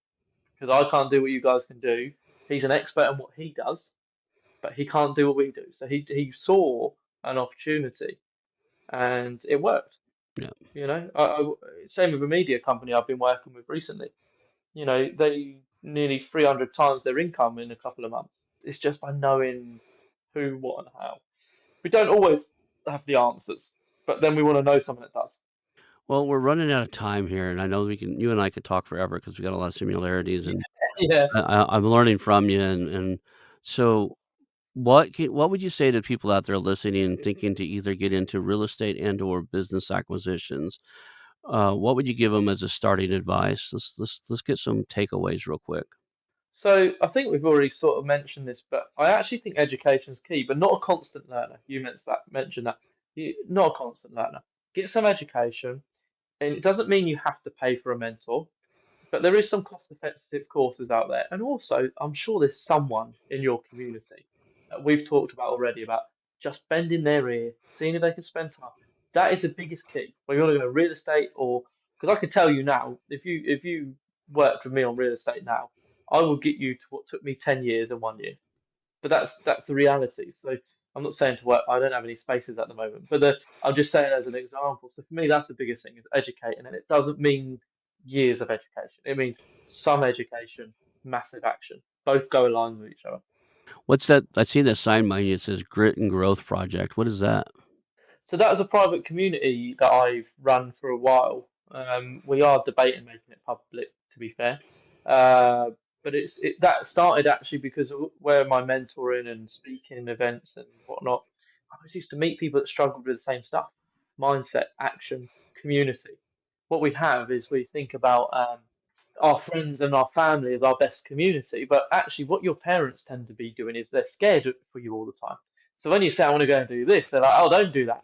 because I can't do what you guys can do. He's an expert in what he does, but he can't do what we do. So he saw an opportunity and it worked. Yeah. You know, same with a media company I've been working with recently. You know, they nearly 300 times their income in a couple of months. It's just by knowing who, what, and how. We don't always have the answers, but then we want to know someone that does. Well, we're running out of time here, and I know you and I could talk forever because we got a lot of similarities, Yeah, and yes. I'm learning from you, and so what would you say to people out there listening and thinking to either get into real estate and or business acquisitions? What would you give them as a starting advice? Let's get some takeaways real quick. So I think we've already sort of mentioned this, but I actually think education is key, but not a constant learner. You mentioned that. Not a constant learner. Get some education, and it doesn't mean you have to pay for a mentor. But there is some cost-effective courses out there, and also I'm sure there's someone in your community that we've talked about already about just bending their ear, seeing if they can spend time. That is the biggest key. Whether you want to go real estate or because I can tell you now, if you worked with me on real estate now, I will get you to what took me 10 years in 1 year. But that's the reality. So I'm not saying to work. I don't have any spaces at the moment, but I'm just saying as an example. So for me, that's the biggest thing is educating, and it doesn't mean years of education. It means some education, massive action. Both go aligned with each other. What's that? I see that sign behind you. It says Grit and Growth Project. What is that? So that was a private community that I've run for a while. We are debating making it public, to be fair. Uh, but that started actually because of where my mentoring and speaking events and whatnot. I was used to meet people that struggled with the same stuff: mindset, action, community. What we have is we think about our friends and our family as our best community, but actually, what your parents tend to be doing is they're scared for you all the time. So when you say, I want to go and do this, they're like, oh, don't do that.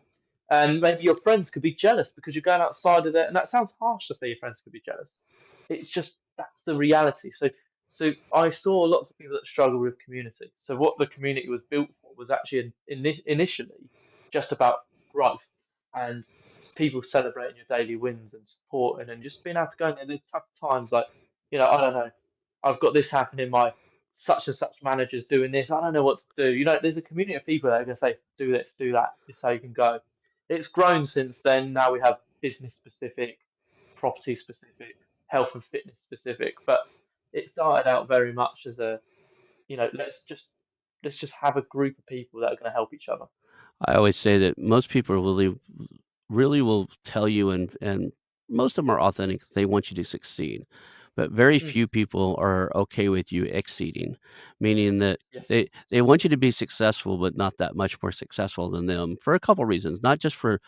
And maybe your friends could be jealous because you're going outside of it. And that sounds harsh to say your friends could be jealous. It's just that's the reality. So I saw lots of people that struggle with community. So what the community was built for was actually initially just about growth and people celebrating your daily wins and supporting and just being able to go in there in tough times. Like, I don't know, I've got this happening. My such and such manager's doing this. I don't know what to do. There's a community of people that are going to say, do this, do that. This is how you can go. It's grown since then. Now we have business specific, property specific, health and fitness specific. But it started out very much as let's just have a group of people that are going to help each other. I always say that most people really will tell you, and most of them are authentic. They want you to succeed, but very Mm, few people are okay with you exceeding, meaning that yes. they want you to be successful, but not that much more successful than them for a couple reasons. Not just for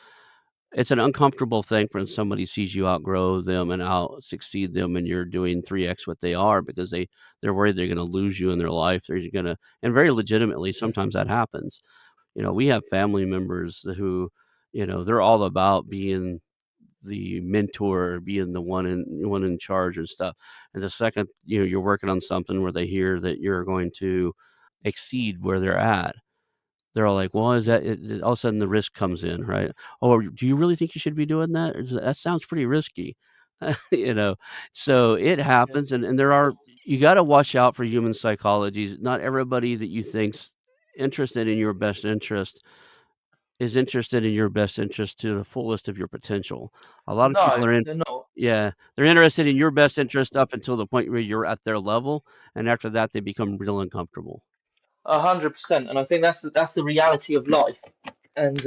it's an uncomfortable thing when somebody sees you outgrow them and out succeed them, and you're doing 3x what they are because they're worried they're going to lose you in their life. They're going to, and very legitimately, Mm, sometimes that happens. We have family members who, they're all about being the mentor, being the one in charge and stuff. And the second, you're working on something where they hear that you're going to exceed where they're at, they're all like, "Well, is that all of a sudden the risk comes in, right? Oh, do you really think you should be doing that? That sounds pretty risky." You know? So it yeah. happens, and you gotta watch out for human psychology. Not everybody that you think's interested in your best interest is interested in your best interest to the fullest of your potential. A lot of people No, are in they're not. yeah, they're interested in your best interest up until the point where you're at their level, and after that, they become real uncomfortable. 100%, and I think that's the reality of life. And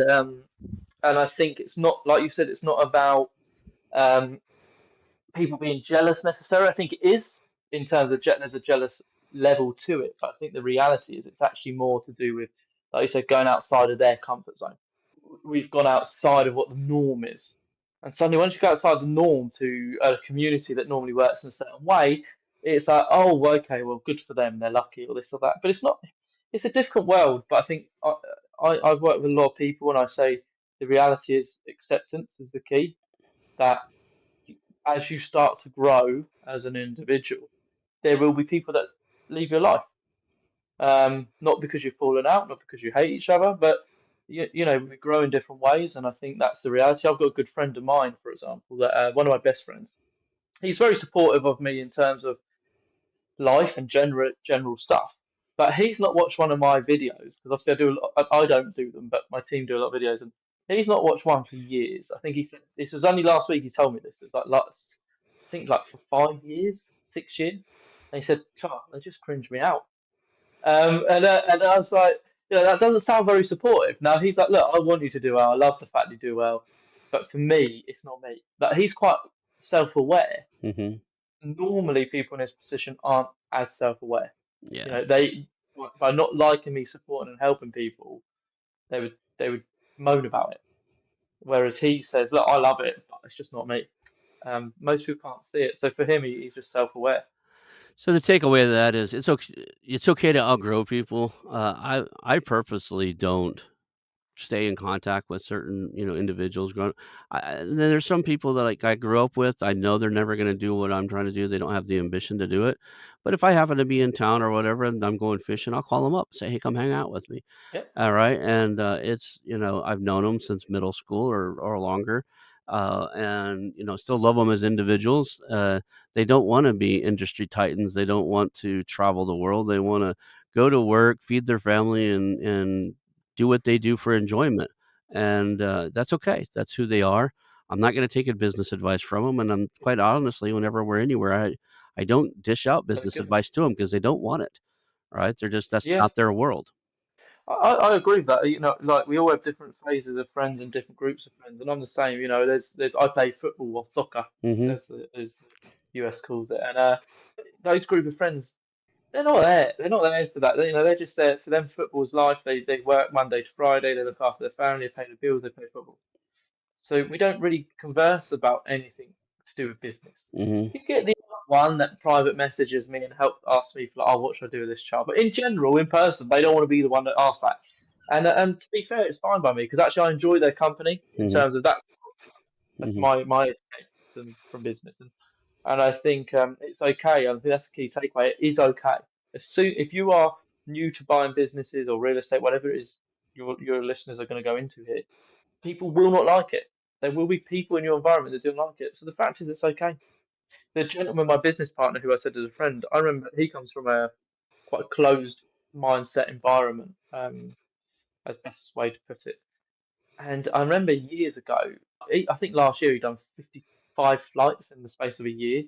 I think it's not like you said. It's not about um, people being jealous necessarily. I think it is in terms of there's a jealous level to it, but I think the reality is it's actually more to do with, like you said, going outside of their comfort zone. We've gone outside of what the norm is, and suddenly once you go outside the norm to a community that normally works in a certain way, it's like, oh, okay, well, good for them, they're lucky, or this or that. But it's not. It's a difficult world. But I think I've worked with a lot of people, and I say the reality is acceptance is the key. That as you start to grow as an individual, there will be people that leave your life. Not because you've fallen out, not because you hate each other, but we grow in different ways, and I think that's the reality. I've got a good friend of mine, for example, that one of my best friends. He's very supportive of me in terms of life and general stuff. But he's not watched one of my videos because obviously I do a lot, I don't do them, but my team do a lot of videos, and he's not watched one for years. I think he said this was only last week. He told me this. It was like last, I think like for 5 years, 6 years. And he said, "Charles, they just cringe me out." And I was like, that doesn't sound very supportive. Now he's like, look, I want you to do well. I love the fact you do well, but for me, it's not me. Like he's quite self-aware. Hmm. Normally, people in his position aren't as self-aware. Yeah. They by not liking me supporting and helping people, they would moan about it. Whereas he says, look, I love it, but it's just not me. Most people can't see it, so for him, he's just self-aware. So the takeaway of that is it's okay to outgrow people. I purposely don't stay in contact with certain, individuals growing. And then there's some people that like I grew up with. I know they're never going to do what I'm trying to do. They don't have the ambition to do it. But if I happen to be in town or whatever and I'm going fishing, I'll call them up, say, "Hey, come hang out with me." Yeah, All right, and it's I've known them since middle school or longer, and still love them as individuals. They don't want to be industry titans. They don't want to travel the world. They want to go to work, feed their family, and do what they do for enjoyment. And that's okay. That's who they are. I'm not going to take a business advice from them, and I'm quite honestly, whenever we're anywhere, I don't dish out that's business good. advice to them because they don't want it. Right? That's Yeah, not their world. I agree with that. Like we all have different phases of friends and different groups of friends, and I'm the same. There's I play football or soccer, Hmm. as the US calls it, and those group of friends, they're not there. They're not there for that. They're just there for them. Football's life. They work Monday to Friday. They look after their family. They pay the bills. They play football. So we don't really converse about anything to do with business. Hmm. You get the odd one that private messages me and help ask me for like, oh, what should I do with this child? But in general, in person, they don't want to be the one that asks that. And to be fair, it's fine by me because actually I enjoy their company in Mhm, terms of that's mhm. my escape from business, and I think it's okay. I think that's the key takeaway. It is okay. As soon if you are new to buying businesses or real estate, whatever it is your listeners are going to go into here, people will not like it. There will be people in your environment that don't like it. So the fact is, it's okay. The gentleman, my business partner, who I said is a friend, I remember he comes from a quite a closed mindset environment, as best way to put it. And I remember years ago, I think last year he'd done 55 flights in the space of a year,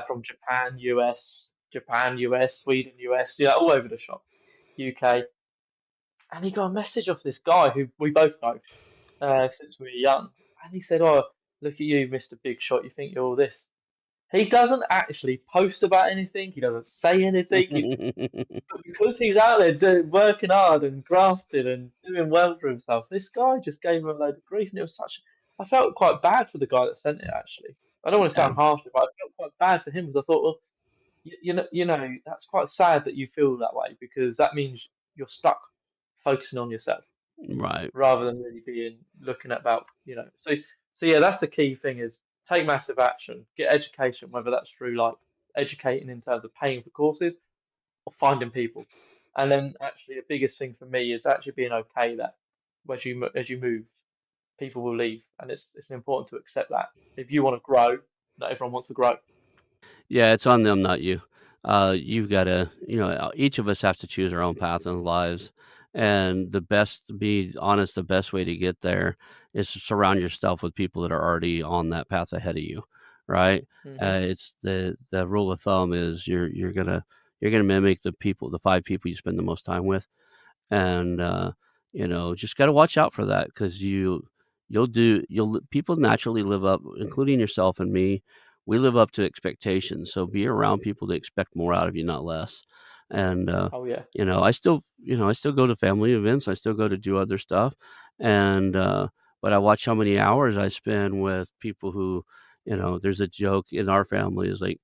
from Japan, US, Sweden, US, all over the shop, UK. And he got a message off this guy who we both know since we were young. And he said, "Oh, look at you, Mr. Big Shot. You think you're all this." He doesn't actually post about anything. He doesn't say anything. But because he's out there working hard and grafting and doing well for himself, this guy just gave him a load of grief. And it was such. I felt quite bad for the guy that sent it, actually. I don't want to Yeah, sound harsh, but I felt quite bad for him because I thought, well, that's quite sad that you feel that way because that means you're stuck focusing on yourself right. rather than really being looking at about so yeah, that's the key thing is take massive action, get education, whether that's through like educating in terms of paying for courses or finding people. And then actually the biggest thing for me is actually being okay that as you move, people will leave, and it's important to accept that if you want to grow, not everyone wants to grow. Yeah, it's on them, not you. You've gotta each of us have to choose our own path in our lives, and to be honest, the best way to get there is to surround yourself with people that are already on that path ahead of you, right? Hmm. It's the rule of thumb is you're gonna mimic the 5 people you spend the most time with. And just got to watch out for that because you'll people naturally live up, including yourself and me. We live up to expectations, so be around people that expect more out of you, not less. And Oh yeah. I still go to family events, I still go to do other stuff. And but I watch how many hours I spend with people who, there's a joke in our family is like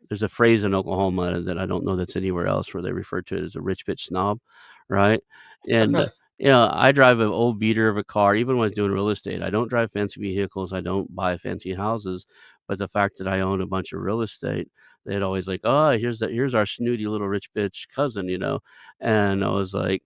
there's a phrase in Oklahoma that I don't know that's anywhere else where they refer to it as a rich bitch snob, right? And I drive an old beater of a car, even when I was doing real estate. I don't drive fancy vehicles. I don't buy fancy houses, but the fact that I own a bunch of real estate, they'd always like, "Oh, here's our snooty little rich bitch cousin," and I was like,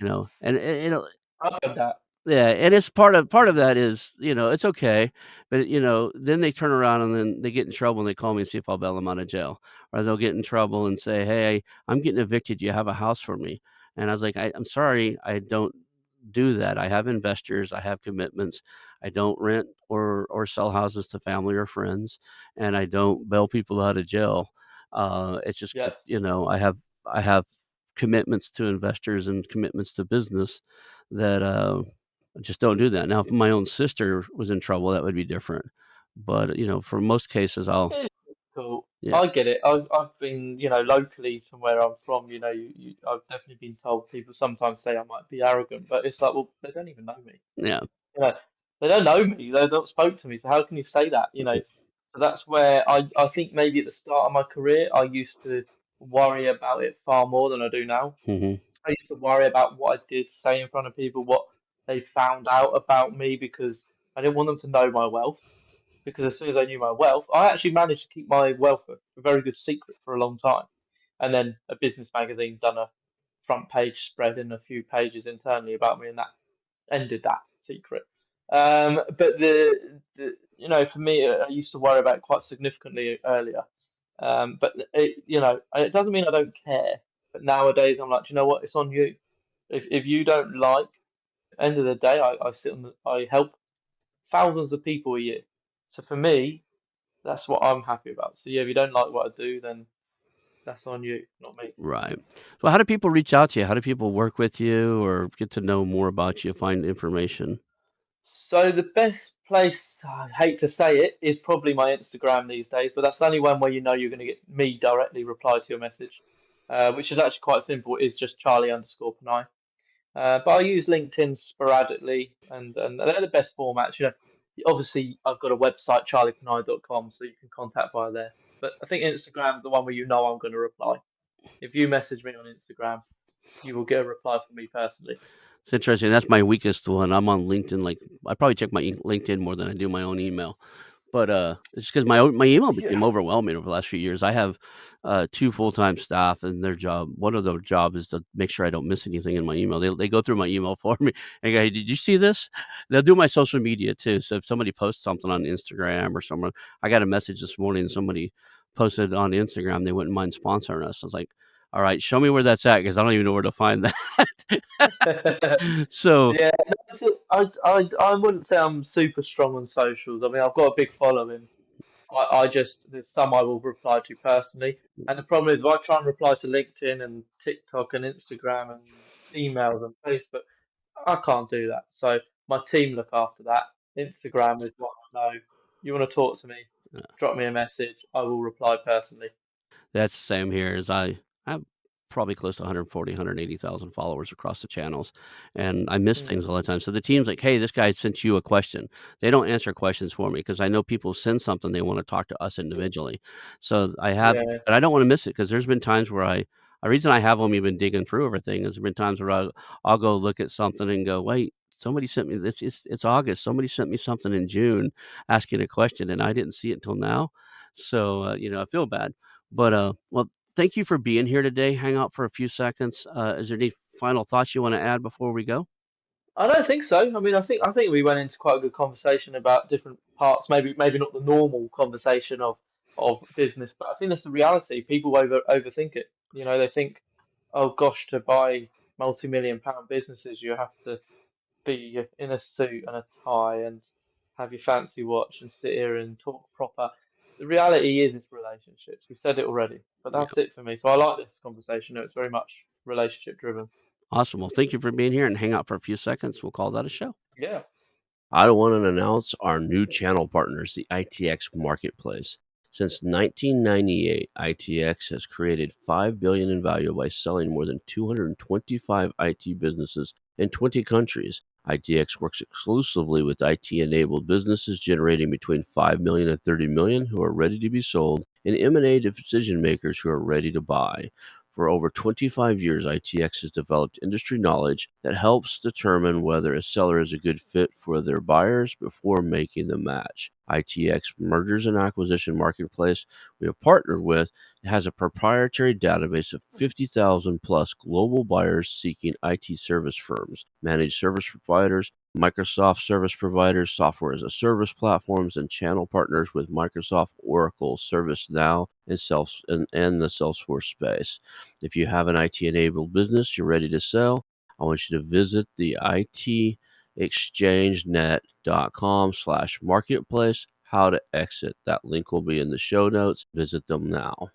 and I've heard that. Yeah, and it's part of that is, it's okay, but, then they turn around and then they get in trouble and they call me and see if I'll bail them out of jail, or they'll get in trouble and say, "Hey, I'm getting evicted. Do you have a house for me?" And I was like, I'm sorry, I don't do that. I have investors, I have commitments. I don't rent or sell houses to family or friends, and I don't bail people out of jail. It's just Yeah. 'cause, I have commitments to investors and commitments to business that, I just don't do that. Now, if my own sister was in trouble, that would be different. But, for most cases, I'll It's cool. yeah. I get it. I've been, locally from where I'm from, I've definitely been told people sometimes say I might be arrogant, but it's like, well, they don't even know me. Yeah. You know, they don't know me. They've not spoke to me. So how can you say that? So that's where I think maybe at the start of my career, I used to worry about it far more than I do now. Mhm. I used to worry about what I did say in front of people, what they found out about me, because I didn't want them to know my wealth. Because as soon as I knew my wealth, I actually managed to keep my wealth a very good secret for a long time. And then a business magazine done a front page spread and a few pages internally about me, and that ended that secret. But for me, I used to worry about it quite significantly earlier. But it doesn't mean I don't care. But nowadays, I'm like, "Do you know what? It's on you. If you don't like, at the end of the day, I help thousands of people a year. So for me, that's what I'm happy about. So yeah, if you don't like what I do, then that's on you, not me. Right. So how do people reach out to you? How do people work with you or get to know more about you, find information? So the best place, I hate to say it, is probably my Instagram these days, but that's the only one where you know you're going to get me directly reply to your message, which is actually quite simple. It's just Charlie_Panayi. But I use LinkedIn sporadically, and they're the best formats. Obviously I've got a website, charliepanayi.com, so you can contact via there. But I think Instagram's the one where you know I'm going to reply. If you message me on Instagram, you will get a reply from me personally. It's interesting. That's my weakest one. I'm on LinkedIn. Like I probably check my LinkedIn more than I do my own email. But, it's because my email became Yeah. overwhelming over the last few years. I have, 2 full-time staff, and one of their job is to make sure I don't miss anything in my email. They go through my email for me and go, "Hey, did you see this?" They'll do my social media too. So if somebody posts something on Instagram or someone I got a message this morning, somebody posted on Instagram, they wouldn't mind sponsoring us. I was like, "All right, show me where that's at because I don't even know where to find that." So Yeah, no, I wouldn't say I'm super strong on socials. I mean, I've got a big following. I just there's some I will reply to personally, and the problem is if I try and reply to LinkedIn and TikTok and Instagram and emails and Facebook, I can't do that. So my team look after that. Instagram is what I know. You want to talk to me, drop me a message. I will reply personally. that's the same here as I have probably close to 140, 180,000 followers across the channels, and I miss Mm, things all the time. So the team's like, "Hey, this guy sent you a question." They don't answer questions for me because I know people send something they want to talk to us individually. So yeah. but I don't want to miss it because there's been times where the reason I have them even digging through everything is there's been times where I'll go look at something and go, "Wait, somebody sent me this. It's August. Somebody sent me something in June asking a question, and I didn't see it until now." So I feel bad, but well, thank you for being here today. Hang out for a few seconds. Is there any final thoughts you want to add before we go? I don't think so. I mean, I think we went into quite a good conversation about different parts. Maybe not the normal conversation of business, but I think that's the reality. People overthink it. They think, oh gosh, to buy multi-million-pound businesses, you have to be in a suit and a tie and have your fancy watch and sit here and talk proper. The reality is, it's relationships. We said it already, but Yeah. that's it for me. So I like this conversation. It's very much relationship driven. Awesome. Well, thank you for being here and hang out for a few seconds. We'll call that a show. Yeah. I want to announce our new channel partners, the ITX Marketplace. Since 1998, ITX has created $5 billion in value by selling more than 225 IT businesses in 20 countries. ITX works exclusively with IT-enabled businesses generating between 5 million and 30 million who are ready to be sold, and M&A decision makers who are ready to buy. For over 25 years, ITX has developed industry knowledge that helps determine whether a seller is a good fit for their buyers before making the match. ITX Mergers and Acquisition Marketplace we have partnered with has a proprietary database of 50,000 plus global buyers seeking IT service firms, managed service providers, Microsoft service providers, software as a service platforms, and channel partners with Microsoft, Oracle, ServiceNow, and the Salesforce space. If you have an IT-enabled business you're ready to sell, I want you to visit the itexchangenet.com/marketplace. How to exit. That link will be in the show notes. Visit them now.